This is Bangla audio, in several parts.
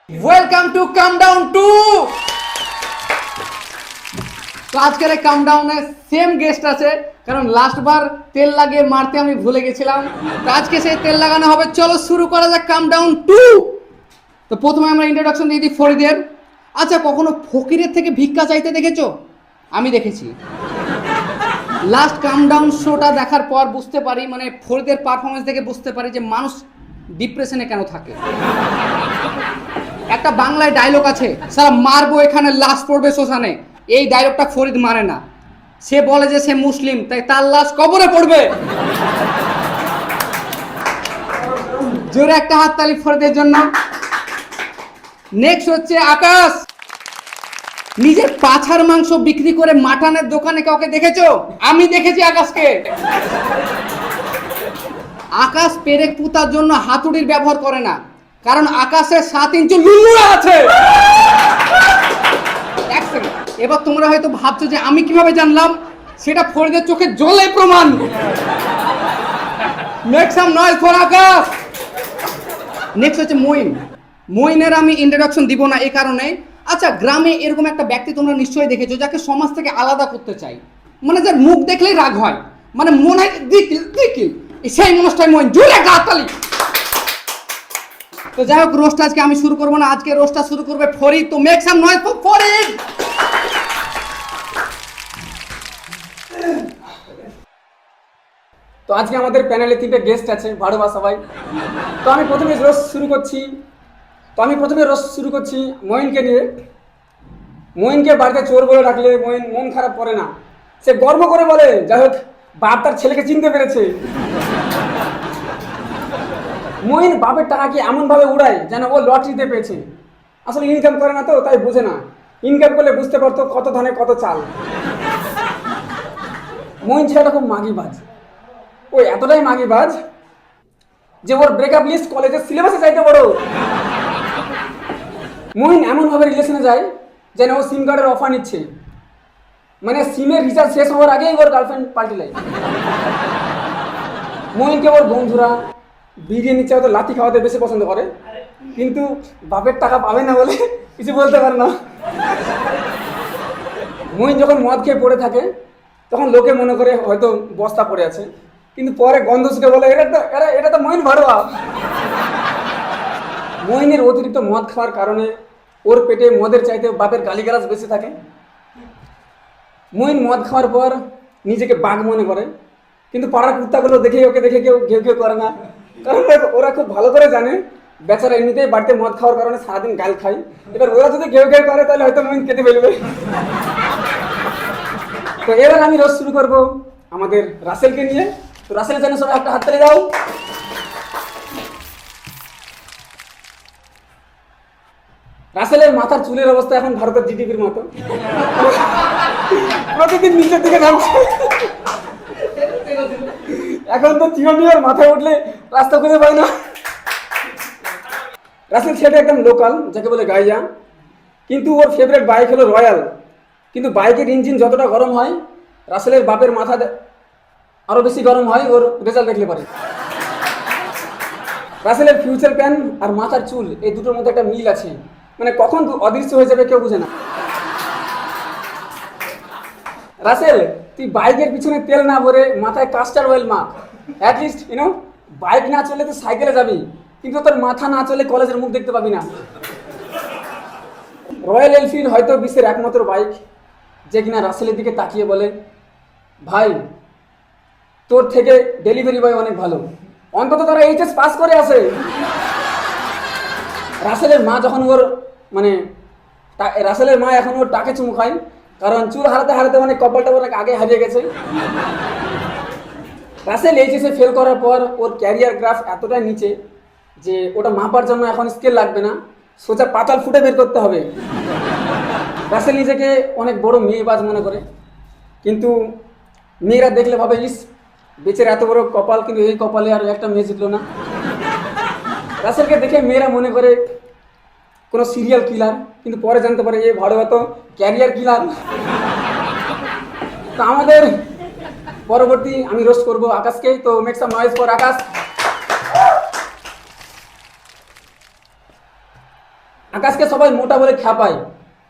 Welcome to come down to. তো আজকের এই কাম ডাউনে সেম গেস্ট আছে, কারণ লাস্ট বার তেল লাগিয়ে মারতে আমি ভুলে গেছিলাম। তো আজকে সেই তেল লাগানো হবে। চলো শুরু করা যাক কাম ডাউন টু। তো প্রথমে আমরা ইন্ট্রোডাকশন দিয়ে দিই ফরিদের। আচ্ছা, কখনো ফকিরের থেকে ভিক্ষা চাইতে দেখেছো? আমি দেখেছি। লাস্ট কাম ডাউন শোটা দেখার পর বুঝতে পারি, মানে ফরিদের পারফরমেন্স দেখে বুঝতে পারি যে মানুষ ডিপ্রেশনে কেন থাকে। একটা বাংলায় ডায়লগ আছে, সারা মারবো এখানে লাশ পড়বে শ্মশানে। এই ডায়লগটা ফরিদ মানে না। সে বলে যে সে মুসলিম, তাই তার লাশ কবরে পড়বে। জোরে একটা হাততালি ফরিদের জন্য। নেক্সট হচ্ছে আকাশ। নিজের পাছার মাংস বিক্রি করে মাটনের দোকানে কাউকে দেখেছো? আমি দেখেছি আকাশকে। আকাশ পেরেক পুঁতার জন্য হাতুড়ির ব্যবহার করে না, কারণ আকাশের 7 ইঞ্চি লুলুরা আছে। এক সেকেন্ড, এবার তোমরা হয়তো ভাবছো যে আমি কিভাবে জানলাম, সেটা ফরিদের চোখে জলে প্রমাণ। Make some noise for Akash. Next হচ্ছে মইন। মইনের আমি ইন্ট্রোডাকশন দিব না এই কারণে। আচ্ছা, গ্রামে এরকম একটা ব্যক্তি তোমরা নিশ্চয়ই দেখেছো, যাকে সমাজ থেকে আলাদা করতে চাই, মানে যার মুখ দেখলেই রাগ হয়, মানে মনে হয় দিকিল দিকিল। সেই মানুষটাই মইন। জোরে গাতালি। তো যাই হোক, রোস্ট আজকে আমি শুরু করবো না, আজকে রোস্টটা শুরু করবে ফরিদ। তো make some noise for Farid. তো আজকে আমাদের প্যানেলে 3টে গেস্ট আছে, ভাড়োবা সবাই। তো আমি প্রথমে রোস্ট শুরু করছি মইনকে নিয়ে। মইনকে বাড়িতে চোর বলে ডাকলে মইন মন খারাপ করে না, সে গর্ব করে বলে, যাই হোক বাপ তার ছেলেকে চিনতে পেরেছে। মইন বাপের টাকাকে এমনভাবে উড়ায় যেন ও লটারিতে পেয়েছে। আসলে ইনকাম করে না, তো তাই বোঝে না। ইনকাম করলে বুঝতে পারতো কত ধানে কত চাল। মইন ছেলেটা খুব মাগিবাজ। ওই এতটাই মাগিবাজ যে ওর ব্রেকআপ লিস্ট কলেজের সিলেবাসে চাইতে বড়। মইন এমনভাবে রিলেশনে যায় যেন ও সিম কার্ডের অফার নিচ্ছে, মানে সিমের রিচার্জ শেষ হওয়ার আগেই ওর গার্লফ্রেন্ড পাল্টে নেয়। মইনকে ওর বন্ধুরা বিরিয়ানির চাও তো লাথি খাওয়াতে বেশি পছন্দ করে, কিন্তু বাপের টাকা পাবে না বলে কিছু বলতে পারে না। মইন যখন মদ খেয়ে পড়ে থাকে তখন লোকে মনে করে হয়তো বস্তা পড়ে আছে, কিন্তু পরে গন্ধ শুকে বলে এটা তো মইন ভাড়োয়া। মইনের অতিরিক্ত মদ খাওয়ার কারণে ওর পেটে মদের চাইতে বাপের গালিগালাজ বেশি থাকে। মইন মদ খাওয়ার পর নিজেকে বাঘ মনে করে, কিন্তু পাড়ার কুত্তাগুলো ওকে দেখে কেউ ঘেউ ঘেউ করে না, কারণ ওরা খুব ভালো করে জানে বেচারা এমনিতেই বাড়িতে মদ খাওয়ার কারণে সারাদিন গাল খায়। এবার ওরা যদি ঘেউ ঘেউ করে তাহলে হয়তো মইন কেটে ফেলবে। তো এবার আমি রোজ শুরু করবো আমাদের রাসেলকে নিয়ে। তো রাসেলের জন্য সবাই একটা হাততালি দাও। রাসেলের মাথার চুলের অবস্থা এখন ভারতের জিডিপির মতো, প্রতিদিন নিচের দিকে নামছে। এখন তো চিরনিয়র মাথায় উঠলে রাস্তা খুঁজে পায় না। রাসেল সেটা একদম লোকাল, যাকে বলে গাইয়া, কিন্তু ওর ফেভারিট বাইক হলো রয়্যাল। কিন্তু বাইকের ইঞ্জিন যতটা গরম হয়, রাসেলের বাপের মাথা আরো বেশি গরম হয় ওর রেজাল্ট দেখলে পারে। রাসেলের ফিউচার প্ল্যান আর মাথার চুল এই দুটোর মধ্যে একটা মিল আছে, মানে কখন অদৃশ্য হয়ে যাবে কেউ বুঝে না। রাসেল, তুই বাইকের পিছনে তেল না ভরে মাথায় কাস্টার অয়েল মাখ। অ্যাটলিস্ট বাইক না চলে তুই সাইকেলে যাবি, কিন্তু তোর মাথা না চলে কলেজের মুখ দেখতে পাবি না। রয়্যাল এনফিল্ড হয়তো বিশ্বের একমাত্র বাইক যে কিনা রাসেলের দিকে তাকিয়ে বলে, ভাই তোর থেকে ডেলিভারি বয় অনেক ভালো, অন্তত তারা এইচএস পাস করে আসে। রাসেলের মা যখন ওর রাসেলের মা এখন ওর টাকে চুমু খায়, কারণ চুল হারাতে হারাতে অনেক কপালটা অনেক আগে হারিয়ে গেছে। রাসেল এইচএসে ফেল করার পর ওর ক্যারিয়ার গ্রাফ এতটাই নিচে যে ওটা মাপার জন্য এখন স্কেল লাগবে না, সোজা পাতাল ফুটে বের করতে হবে। রাসেল নিজেকে অনেক বড় মেয়েবাজ মনে করে, কিন্তু মেয়েরা দেখলে ভাবে, ইস বেচের এত বড় কপাল, কিন্তু এই কপালে আর একটা মেয়ে জিতলো না। রাসেলকে দেখে মেয়েরা মনে করে কোনো সিরিয়াল কিলার, কিন্তু পরে জানতে পারে এ ভাড়োয়া তো ক্যারিয়ার কিলার। তো আমাদের পরবর্তী আমি রোস্ট করবো আকাশকে। তো মেক সাম নয়েজ ফর আকাশ। আকাশকে সবাই মোটা বলে খ্যাপায়,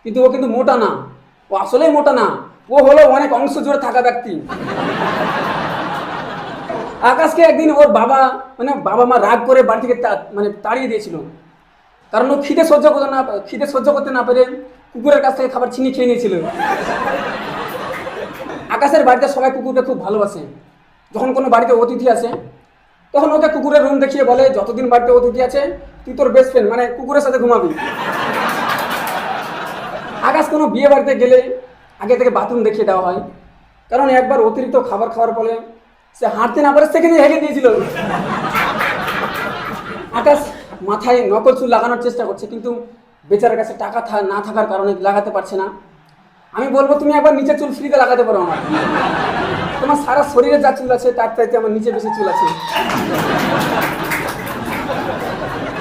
কিন্তু ও কিন্তু মোটা না, ও আসলেই মোটা না, ও হলো অনেক অংশ জুড়ে থাকা ব্যক্তি। আকাশকে একদিন ওর বাবা মা রাগ করে বাড়ি থেকে তাড়িয়ে দিয়েছিল, কারণ ও খিদে সহ্য করতে না পেরে কুকুরের কাছ থেকে খাবার ছিনিয়ে খেয়ে নিয়েছিল। আকাশের বাড়িতে সবাই কুকুরকে খুব ভালোবাসে। যখন কোনো বাড়িতে অতিথি আসে তখন ওকে কুকুরের রুম দেখিয়ে বলে, যতদিন বাড়িতে অতিথি আছে তুই তোর বেস্ট ফ্রেন্ড মানে কুকুরের সাথে ঘুমাবি। আকাশ কোনো বিয়ে বাড়িতে গেলে আগে থেকে বাথরুম দেখিয়ে দেওয়া হয়, কারণ একবার অতিরিক্ত খাবার খাওয়ার ফলে সে হাঁটতে না পারে, সেখানে হেগে দিয়েছিল। আকাশ মাথায় নকল চুল লাগানোর চেষ্টা করছে, কিন্তু বেচারার কাছে টাকা না থাকার কারণে লাগাতে পারছে না। আমি বলবো, তুমি একবার নিচে চুল ফ্রিতে লাগাতে পারো আমার, তোমার সারা শরীরে যা চুল আছে তার চাইতে আমার নিচে বেশি চুল আছে।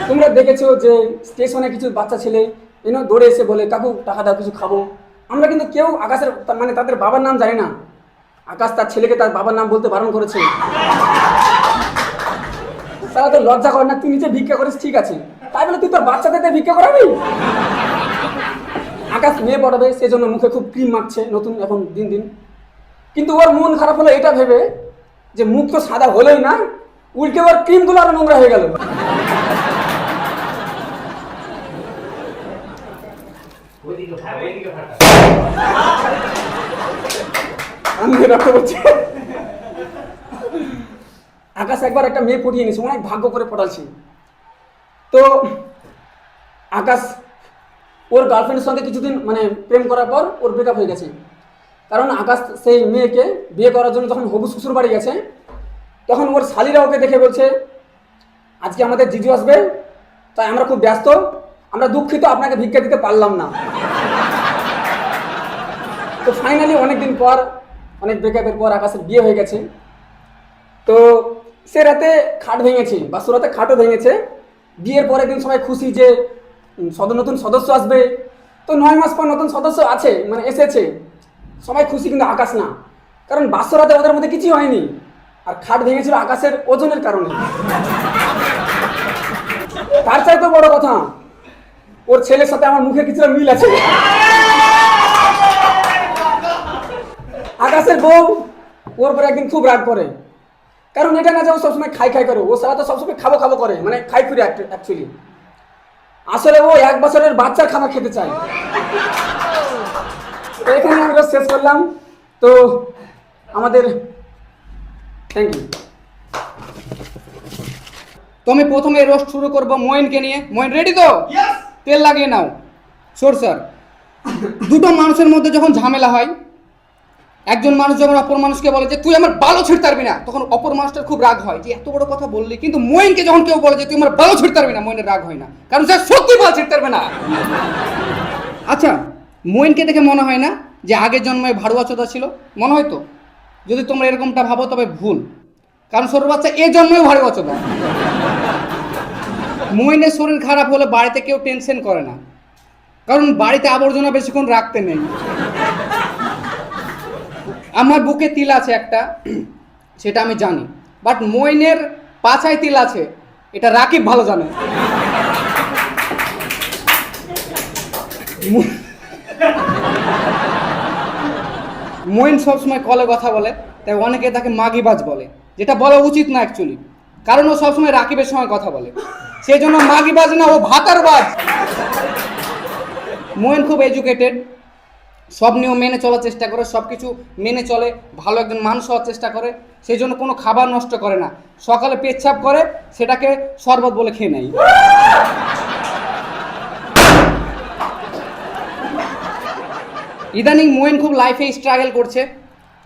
তোমরা দেখেছো যে স্টেশনে কিছু বাচ্চা ছেলে দৌড়ে এসে বলে, কাকু টাকা দাও কিছু খাবো। আমরা কিন্তু কেউ আকাশের তাদের বাবার নাম জানি না। আকাশ তার ছেলেকে তার বাবার নাম বলতে বারণ করেছে। তারা তো লজ্জা করে না, তুই নিচে ভিক্ষা করিস ঠিক আছে, তাই বলে তুই তোর বাচ্চাদের ভিক্ষা করাবি? আকাশ মেয়ে পড়াবে সেজন্য মুখে খুব ক্রিম মাখছে নতুন এখন দিন দিন, কিন্তু ওর মন খারাপ হলো এটা ভেবে যে মুখ তো সাদা হলোই না, উল্টে ওর ক্রিমগুলো আরো নোংরা হয়ে গেল। আকাশ একবার একটা মেয়ে পটিয়ে নিয়েছে, অনেক ভাগ্য করে পটালছে। তো আকাশ ওর গার্লফ্রেন্ডের সঙ্গে কিছুদিন প্রেম করার পর ওর ব্রেকআপ হয়ে গেছে, কারণ আকাশ সেই মেয়েকে বিয়ে করার জন্য যখন হবু শ্বশুর বাড়ি গেছে তখন ওর শালিরা ওকে দেখে বলছে, আজকে আমাদের জিজু আসবে, তাই আমরা খুব ব্যস্ত, আমরা দুঃখিত আপনাকে ভিক্ষা দিতে পারলাম না। তো ফাইনালি অনেকদিন পর, অনেক ব্রেকআপের পর আকাশের বিয়ে হয়ে গেছে। তো সে রাতে খাট ভেঙেছে, বাসুরাতে খাটও ভেঙেছে। বিয়ের পরের দিন সবাই খুশি যে নতুন সদস্য আসবে। তো 9 মাস পর নতুন সদস্য আছে এসেছে, সবাই খুশি, কিন্তু আকাশ না, কারণ বাসুরাতে ওদের মধ্যে কিছুই হয়নি, আর খাট ভেঙেছিল আকাশের ওজনের কারণে। তার চাইতে বড় কথা, ওর ছেলের সাথে আমার মুখে কিছুটা মিল আছে। আকাশের বউ ওর পরে একদিন খুব রাগ করে, কারণ এটা না যে ও সবসময় খাই করে, ও সারা তো সবসময় খাবো করে, খাই ফিরে অ্যাকচুয়ালি। আসলে ও 1 বছরের বাচ্চার খাবার খেতে চায়। তো এখানে আমি শেষ করলাম। তো আমাদের থ্যাংক ইউ। তো আমি প্রথমে রোস্ট শুরু করবো মইনকে নিয়ে। মইন রেডি তো? তেল লাগিয়ে নাও। সরষার দুটো মানুষের মধ্যে যখন ঝামেলা হয়, একজন মানুষ যখন অপর মানুষকে বলে যে তুই আমার বালও ছিঁড়তে পারবি না, তখন অপর মানুষটার খুব রাগ হয় যে এত বড় কথা বললি। কিন্তু মইনকে যখন কেউ বলে যে তুই আমার বালও ছিঁড়তে পারবি না, মইনের রাগ হয় না, কারণ সে সত্যি বাল ছিঁড়তে পারবে না। আচ্ছা, মইনকে দেখে মনে হয় না যে আগের জন্মে ভাড়ুয়া চোদা ছিল? মনে হয় তো? যদি তোমরা এরকমটা ভাবো তবে ভুল, কারণ ছোট বাচ্চা এ জন্মেও ভাড়ুয়া চোদা। মইনের শরীর খারাপ হলে বাড়িতে কেউ টেনশন করে না, কারণ বাড়িতে আবর্জনা বেশিক্ষণ রাখতে নেই। আমার বুকে তিল আছে একটা, সেটা আমি জানি, বাট মইনের পাছায় তিল আছে এটা রাকিব ভালো জানে। মইন সবসময় কলে কথা বলে, তাই অনেকে তাকে মাগিবাজ বলে, যেটা বলা উচিত না অ্যাকচুয়ালি, কারণ ও সবসময় রাকিবের সঙ্গে কথা বলে, সেই জন্য মাগিবাজ না, ও ভাতারবাজ। মইন খুব এডুকেটেড, সব নিয়ম মেনে চলার চেষ্টা করে, সব কিছু মেনে চলে, ভালো একজন মানুষ হওয়ার চেষ্টা করে, সেই জন্য কোনো খাবার নষ্ট করে না। সকালে পেচ্ছাপ করে সেটাকে শরবত বলে খেয়ে নেয়। ইদানিং মইন খুব লাইফে স্ট্রাগল করছে,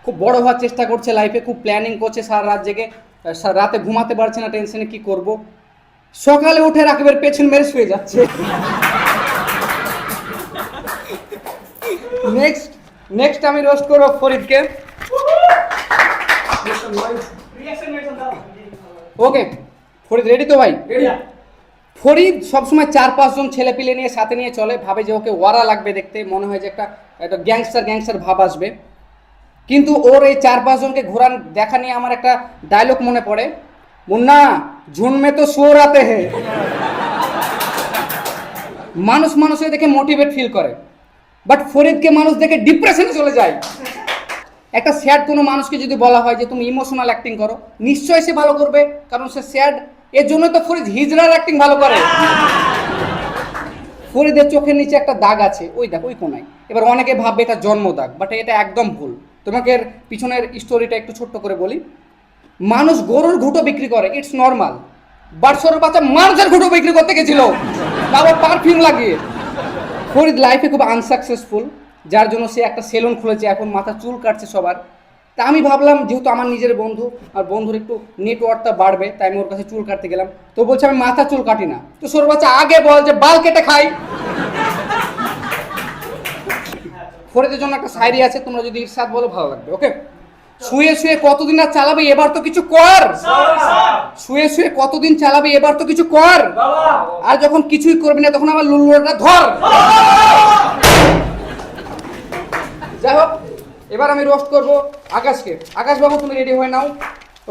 খুব বড় হওয়ার চেষ্টা করছে লাইফে, খুব প্ল্যানিং করছে, সারা রাত জেগে, রাতে ঘুমাতে পারছে না টেনশনে কি করব। সকালে উঠে রাকিবের পেছন মেরে শুয়ে যাচ্ছে। নেক্সট আমি রোস্ট করবো ফরিদকে। ওকে ফরিদ রেডি তো ভাই? ফরিদ সবসময় 4-5 জন ছেলে পিলে নিয়ে সাথে নিয়ে চলে, ভাবে যে ওকে ওয়ারা লাগবে দেখতে, মনে হয় যে একটা গ্যাংস্টার ভাব আসবে। কিন্তু ওর এই 4-5 জনকে ঘোরান দেখা নিয়ে আমার একটা ডায়লগ মনে পড়ে, মুন্না ঝুন মে তো শোর আতে হে। মানুষ মানুষকে দেখে মোটিভেট ফিল করে, বাট ফরিদকে মানুষ দেখে ডিপ্রেশনে চলে যায়। একটা স্যাড কোনো মানুষকে যদি বলা হয় যে তুমি ইমোশনাল অ্যাক্টিং করো, নিশ্চয়ই সে ভালো করবে, কারণ সে স্যাড। এর জন্য তো ফরিদ হিজড়ার অ্যাক্টিং ভালো করে। ফরিদের চোখের নিচে একটা দাগ আছে, ওই দেখ ওই কোনায়। এবার অনেকে ভাববে এটা জন্ম দাগ, বাট এটা একদম ভুল। তোমাকে এর পিছনের স্টোরিটা একটু ছোট্ট করে বলি। মানুষ গরুর ঘুঁটো বিক্রি করে, ইটস নর্মাল, বারশোর বাচ্চা মানুষের ঘুঁটো বিক্রি করতে গেছিল, তারপর পারফিউম লাগিয়ে। ফরিদ লাইফে খুব আনসাকসেসফুল, যার জন্য সে একটা সেলুন খুলেছে, এখন মাথা চুল কাটছে সবার। তা আমি ভাবলাম যেহেতু আমার নিজের বন্ধু, আর বন্ধুর একটু নেটওয়ার্কটা বাড়বে, তাই আমি ওর কাছে চুল কাটতে গেলাম। তো বলছে আমি মাথা চুল কাটি না। তো সর বাচ্চা আগে বল যে বাল কেটে খাই। ফরিদের জন্য একটা শায়রি আছে, তোমরা যদি ইরশাদ বলো ভালো লাগবে। ওকে, শুয়ে শুয়ে কতদিন আর চালাবে, এবার তো কিছু কর। শুয়ে শুয়ে কতদিন চালাবে, এবার তো কিছু কর। আর যখন কিছুই করবি না তখন আমার লুলুটা ধর। যাই হোক, এবার আমি রোস্ট করবো আকাশকে। আকাশ বাবু তুমি রেডি হয়ে নাও।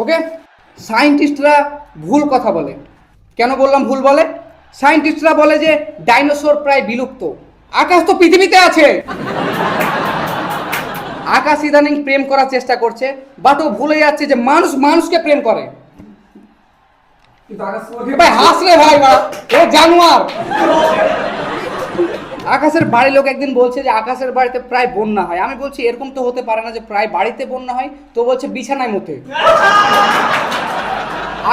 ওকে, সায়েন্টিস্টরা ভুল কথা বলে। কেন বললাম ভুল বলে? সায়েন্টিস্টরা বলে যে ডাইনোসর প্রায় বিলুপ্ত। আকাশ তো পৃথিবীতে আছে। আকাশ ইদানিং প্রেম করার চেষ্টা করছে, বাট ও ভুলে যাচ্ছে যে মানুষ মানুষকে প্রেম করে। ভাই হাস রে ভাই, ও জানোয়ার। আকাশের বাড়ির লোক একদিন বলছে যে আকাশের বাড়িতে প্রায় বন্যা হয়। আমি বলছি এরকম তো হতে পারে না যে প্রায় বাড়িতে বন্যা হয়। তো বলছে বিছানায় মতে।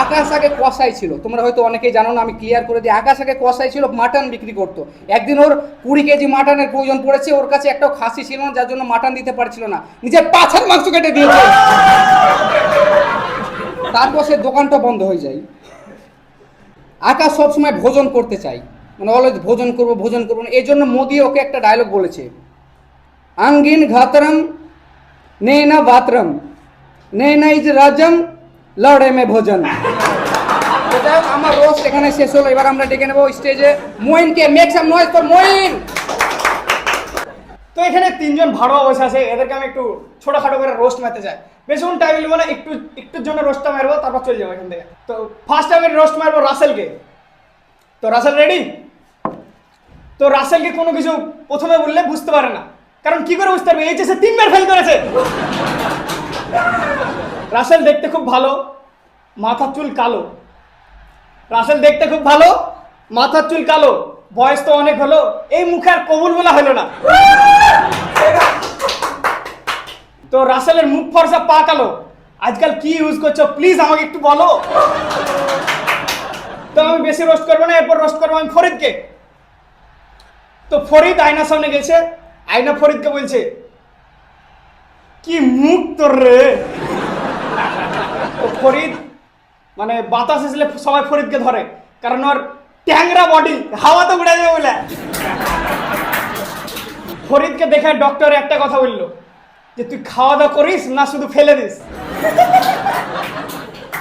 আকাশ আগে কসাই ছিল, তোমরা হয়তো অনেকেই জানো না, আমি ক্লিয়ার করে দিই। আকাশ আগে কসাই ছিল, মাটন বিক্রি করতো। একদিন ওর 20 কেজি মাটনের প্রয়োজন পড়েছে, ওর কাছে একটাও খাসি ছিল না, যার জন্য মাটন দিতে পারছিল না, নিজের পাছার মাংস কেটে দিয়েছে। তারপর সে দোকানটা বন্ধ হয়ে যায়। আকাশ সবসময় ভোজন করতে চাই, মানে অলওয়েজ ভোজন করবো ভোজন করবো। এই জন্য মোদি ওকে একটা ডায়লগ বলেছে, আঙ্গিন ঘাতরম নে না বাতরম নে না ইজ রাজম লড়ে মে ভোজন। আমার রোস্ট এখানে শেষ হলো। এবার আমরা ডেকে নেবো স্টেজে মইনকে। Make some noise for Moin. তো এখানে তিনজন ভাড়া বসে আছে, এদেরকে আমি একটু ছোটখাটো করে রোস্ট মারতে চাই। বেশিক্ষণ টাইম নেবো না, একটুর জন্য রোস্টটা মারবো, তারপর চলে যাবো এখান থেকে। তো ফার্স্ট আমি রোস্ট মারবো রাসেলকে। তো রাসেল রেডি? তো রাসেলকে কোনো কিছু প্রথমে বললে বুঝতে পারে না, কারণ কি করে বুঝতে পারবে? এইচএসে 3বার ফেল করেছে। রাসেল দেখতে খুব ভালো, মাথার চুল কালো। রাসেল দেখতে খুব ভালো, মাথার চুল কালো, বয়স তো অনেক হলো, এই মুখে আর কবুল বলা হলো না। তো রাসেলের মুখ ফর্সা, পা কালো, আজকাল কি ইউজ করছো প্লিজ আমাকে একটু বলো। তো আমি বেশি রোস্ট করবো না, এরপর রোস্ট করবো আমি ফরিদকে। তো ফরিদ আয়নার সামনে গেছে, আয়না ফরিদকে বলছে, কি মুখ তোর রে। তো ফরিদ মানে বাতাস আসলে সবাই ফরিদকে ধরে, কারণ ওর ট্যাংরা বডি, হাওয়া তো উড়ে যাবে বলে। ফরিদকে দেখে ডক্টর একটা কথা বললো যে তুই খাওয়া দাওয়া করিস না শুধু ফেলে দিস।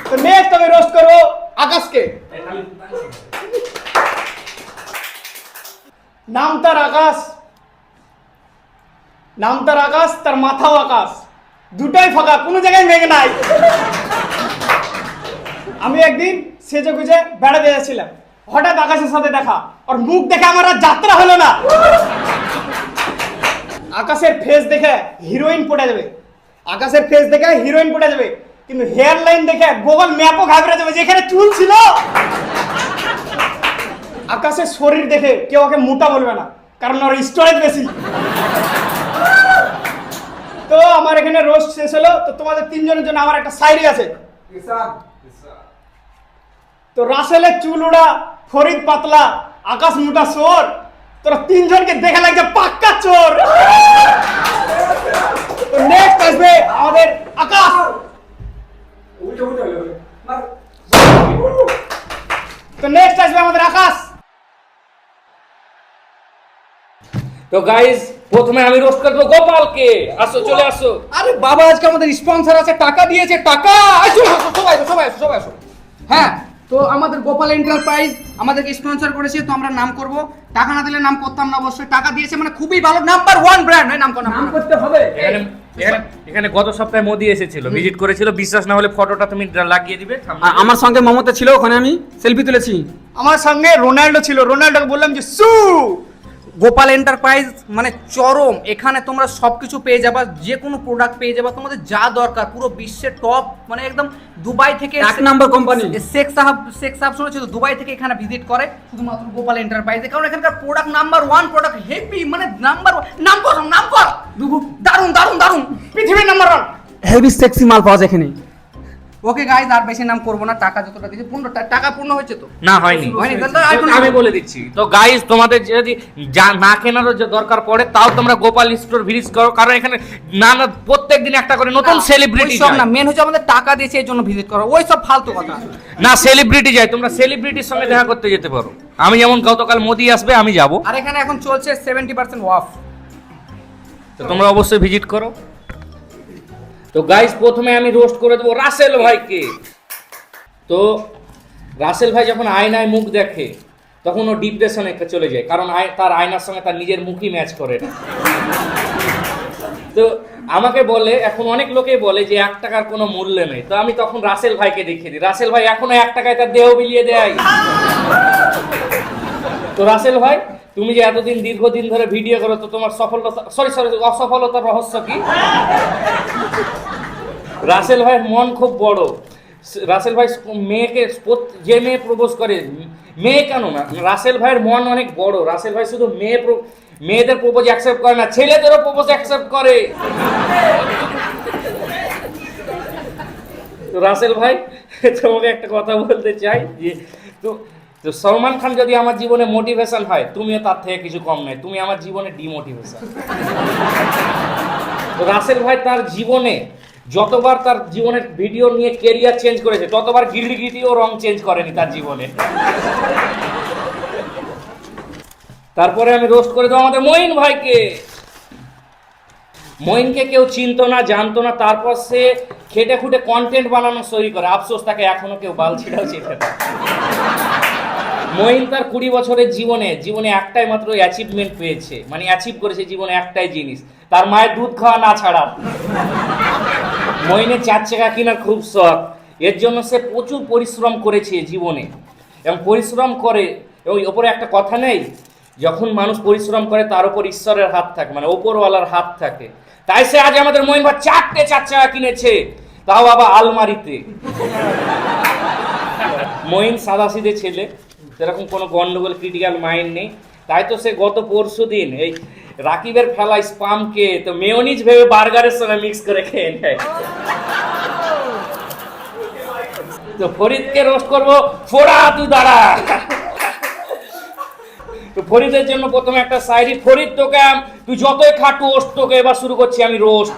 তো নেক্সট আমি রোস্ট করবো আকাশকে। নাম তার আকাশ, নাম তার আকাশ, তার মাথাও আকাশ, দুটাই ফাঁকা, কোনো জায়গায় মেঘ নাই। আমি একদিন সেজে গুজে বেড়াতে যাচ্ছিলাম, হঠাৎ আকাশের সাথে দেখা, আর মুখ দেখে আমার আর যাত্রা হলো না। আকাশের ফেস দেখে হিরোইন পড়ে যাবে, আকাশের ফেস দেখে হিরোইন পড়ে যাবে, কিন্তু হেয়ার লাইন দেখে গুগল ম্যাপও ঘাবড়ে যাবে, যেখানে চুল ছিল। আকাশের শরীর দেখে কেউ ওকে মোটা বলবে না, কারণ ওর স্টোরেজ বেশি। তো আমার এখানে রোস্ট শেষ হলো। তো তোমাদের তিনজনের জন্য আমার একটা শায়রি আছে। তো রাসেলের চুল উড়া, ফরিদ পাতলা, আকাশ মোটা চোর, তোরা তিনজনকে দেখে লাগছে পাক্কা চোর। তো নেক্সট আসবে আমাদের আকাশ। তো নেক্সট আসবে আমাদের আকাশ। তো গাইস, প্রথমে আমি রোস্ট করবো গোপালকে। আসো, চলে আসো। আরে বাবা, আজকে আমাদের স্পন্সর আছে, টাকা দিয়েছে, টাকা। আসো সবাই আসো, সবাই আসো, সবাই আসো। হ্যাঁ, তো আমাদের গোপাল এন্টারপ্রাইজ আমাদেরকে স্পন্সর করেছে, তো আমরা নাম করব। টাকা না দিলে নাম করতাম না, অবশ্যই টাকা দিয়েছে, মানে খুবই ভালো, নাম্বার 1 ব্র্যান্ড। নাম করতে হবে। এখানে গত সপ্তাহে মোদি এসেছিল, ভিজিট করেছিল। বিশ্বাস না হলে ফটোটা তুমি লাগিয়ে দিবে। আমার সঙ্গে মমতা ছিল, ওখানে আমি সেলফি তুলেছি। আমার সঙ্গে রোনাল্ডো ছিল, রোনাল্ডোকে বললাম যে সু। গোপাল এন্টারপ্রাইজ মানে চরম, এখানে তোমরা সবকিছু পেয়ে যাবা, যে কোনো প্রোডাক্ট পেয়ে যাবা, তোমাদের যা দরকার পুরো বিশ্বের টপ, মানে একদম দুবাই থেকে এক নাম্বার কোম্পানি। শেখ সাহেব শুনেছিল দুবাই থেকে এখানে ভিজিট করে শুধুমাত্র গোপাল এন্টারপ্রাইজে, কারণ এখানকার প্রোডাক্ট নাম্বার 1, প্রোডাক্ট হেভি, মানে নাম্বার নাম কর দারুন দারুন দারুন, পৃথিবীর নাম্বার 1 হেভি সেক্সি মাল পাওয়া যায় এখানে। ওকে গাইজ, আর বেশি নাম করবো না, টাকা যতটা দিয়েছে টাকা পূর্ণ হয়েছে তো? না, হয়নি। আমি বলে দিচ্ছি তো গাইস, তোমাদের যদি না কেনারও যে দরকার পড়ে তাও তোমরা গোপাল স্টোর ভিজিট করো, কারণ এখানে প্রত্যেকদিন একটা করে নতুন সেলিব্রিটি সব না, মেন হচ্ছে আমাদের টাকা দিয়েছে এই জন্য ভিজিট করো, ওই সব ফালতু কথা না, সেলিব্রিটি যায়, তোমরা সেলিব্রিটির সঙ্গে দেখা করতে যেতে পারো। আমি যেমন গতকাল মোদি আসবে, আমি যাব। আর এখানে এখন চলছে 70% অফ, তো তোমরা অবশ্যই ভিজিট করো। তো গাইস, প্রথমে আমি রোস্ট করে দেবো রাসেল ভাইকে। তো রাসেল ভাই যখন আয়নায় মুখ দেখে তখন ও ডিপ্রেশনে চলে যায়, কারণ তার আয়নার সঙ্গে তার নিজের মুখই ম্যাচ করে না। তো আমাকে বলে, এখন অনেক লোকেই বলে যে 1 টাকার কোনো মূল্য নেই, তো আমি তখন রাসেল ভাইকে দেখিয়ে দিই। রাসেল ভাই এখনো 1 টাকায় তার দেহ বিলিয়ে দেয়। তো রাসেল ভাই, তুমি যে এতদিন দীর্ঘদিন ধরে ভিডিও করো, তো তোমার অসফলতার রহস্য কি? রাসেল ভাইয়ের মন খুব বড়। রাসেল ভাই মেয়েকে, যে মেয়ে প্রপোজ করে, মেয়ে কেন না, রাসেল ভাইয়ের মন অনেক বড়। রাসেল ভাই শুধু মেয়েদের প্রপোজ অ্যাকসেপ্ট করে না, ছেলেদেরও প্রপোজ অ্যাকসেপ্ট করে। তো রাসেল ভাই, তোমাকে একটা কথা বলতে চাই যে তো সলমান খান যদি আমার জীবনে মোটিভেশন হয়, তুমিও তার থেকে কিছু কম নয়, তুমি আমার জীবনে ডিমোটিভেশন। তো রাসেল ভাই তার জীবনে যতবার তার জীবনের ভিডিও নিয়ে কেরিয়ার চেঞ্জ করেছে, ততবার গিরগিটিও রং চেঞ্জ করেনি তার জীবনে। তারপরে আমি রোস্ট করে দেবো আমাদের মঈন ভাইকে। মঈনকে কেউ চিনতো না, জানতো না, তারপর সে খেটে খুঁটে কন্টেন্ট বানানো শুরু করে। আফসোস, তাকে এখনো কেউ বালছিটাও চেনে না। মঈন তার 20 বছরের জীবনে একটাই মাত্র অ্যাচিভমেন্ট পেয়েছে, মানে অ্যাচিভ করেছে জীবনে একটাই জিনিস, তার মায়ের দুধ খাওয়া না ছাড়া। মঈনের 4 চাকা কেনার খুব শখ, এর জন্য সে প্রচুর পরিশ্রম করেছে জীবনে, এবং পরিশ্রম করে। ওই ওপরে একটা কথা নেই, যখন মানুষ পরিশ্রম করে তার উপর ঈশ্বরের হাত থাকে, মানে ওপরওয়ালার হাত থাকে। তাই সে আজ আমাদের মঈন ভাই 4টে 4 চাকা কিনেছে, তাও আবার আলমারিতে। মঈন সাদাসিধে ছেলে, সেরকম কোনো গন্ডগোল ক্রিটিক্যাল মাইন্ড নেই। তাই তো সে গত পরশুদিন এই রাকিবের ফেলা স্পামকে তো মেয়োনিজ ভেবে বার্গারের সঙ্গে মিক্স করে খেয়ে নেয়। তো ফরিদকে রোস্ট করবো, ফোড়া তুই দাঁড়া। তো ফরিদের জন্য প্রথমে একটা শায়রি। ফরিদ, তোকে তুই যতই খাটু ওস্ট, তোকে এবার শুরু করছি আমি রোস্ট।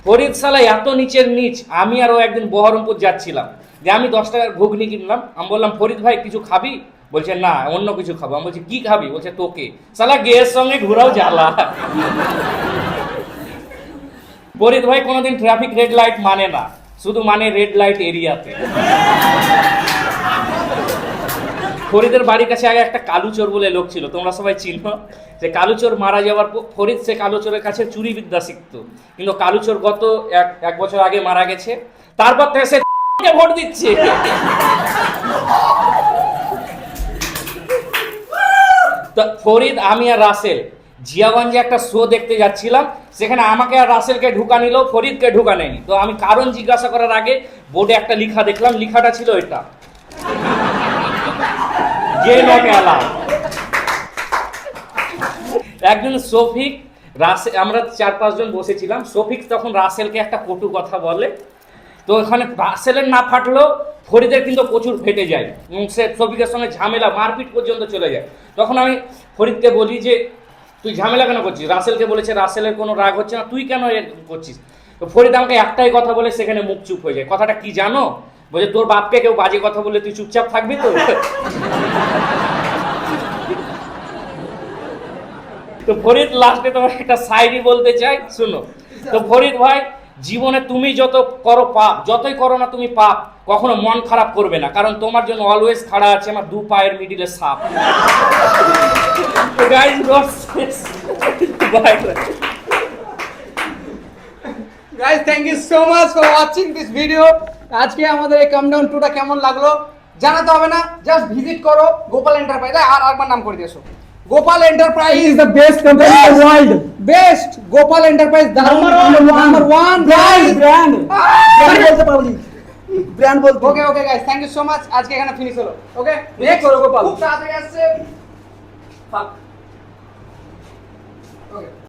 ফরিদ শালা এত নিচের নিচ, আমি আরও একদিন বহরমপুর যাচ্ছিলাম, যে আমি 10 টাকার ঘুগনি কিনলাম। আমি বললাম, ফরিদ ভাই কিছু খাবি? বলছে না, অন্য কিছু খাবো। আমি বলছি কি খাবি? বলছে তোকে। শালা গেয়ের সঙ্গে ঘুরাও জ্বালা। ফরিদ ভাই কোনোদিন ট্রাফিক রেড লাইট মানে না, শুধু মানে রেড লাইট এরিয়াতে। ফরিদের বাড়ির কাছে আগে একটা কালুচোর বলে লোক ছিল, তোমরা সবাই চিনো। যে কালুচোর মারা যাওয়ার পর ফরিদ সে কালুচোরের কাছে চুরি বিদ্যা শিখতো, কিন্তু কালুচোর গত এক বছর আগে মারা গেছে। তারপর থেকে সে ভোট দিচ্ছে। তো ফরিদ, আমি আর রাসেল জিয়াগঞ্জে একটা শো দেখতে যাচ্ছিলাম, সেখানে আমাকে আর রাসেলকে ঢুকা নিল, ফরিদকে ঢুকা নেয়নি। তো আমি কারণ জিজ্ঞাসা করার আগে বোর্ডে একটা লেখা দেখলাম, লেখাটা ছিল এটা, যে নট অ্যালাউড। একদিন শফিক, রাসেল, আমরা 4-5 জন বসেছিলাম, শফিক তখন রাসেলকে একটা কটু কথা বলে। তো এখানে রাসেলের না ফাটলেও ফরিদের কিন্তু প্রচুর ফেটে যায়, এবং সে শফিকের সঙ্গে ঝামেলা, মারপিট পর্যন্ত চলে যায়। তখন আমি ফরিদকে বলি যে তুই ঝামেলা কেন করছিস? রাসেলকে বলেছে রাসেলের কোনো রাগ হচ্ছে না, তুই কেন করছিস? তো ফরিদ আমাকে একটাই কথা বলে সেখানে মুখ চুপ হয়ে যায়। কথাটা কি জানো? বলছে তোর বাপকে কেউ বাজে কথা বললে তুই চুপচাপ থাকবি তো? তো ফরিদ লাস্টে তোমার একটা শায়রি বলতে চাই, শুনো। তো ফরিদ ভাই, জীবনে তুমি যত করো পাপ, যতই করো না তুমি পাপ, কখনো মন খারাপ করবে না, কারণ তোমার জন্য অলওয়েজ খাড়া আছে আমার 2 পায়ের মিডিলে সাপ। Guys, guys thank you so much for watching this video. আজকে আমাদের এই কামডাউন 2টা কেমন লাগলো জানাতে হবে না, জাস্ট ভিজিট করো গোপাল এন্টারপ্রাইজ। আর একবার নাম করে দিয়েছো, Gopal enterprise is the best company in the world. Best Gopal enterprise number 1 brand বলতে পারবি, ব্র্যান্ড বলতে। Okay okay guys thank you so much. আজকে এখানে ফিনিশ হলো। ওকে Next করো গোপাল। খুব তাড়াতাড়ি আসছে। ওকে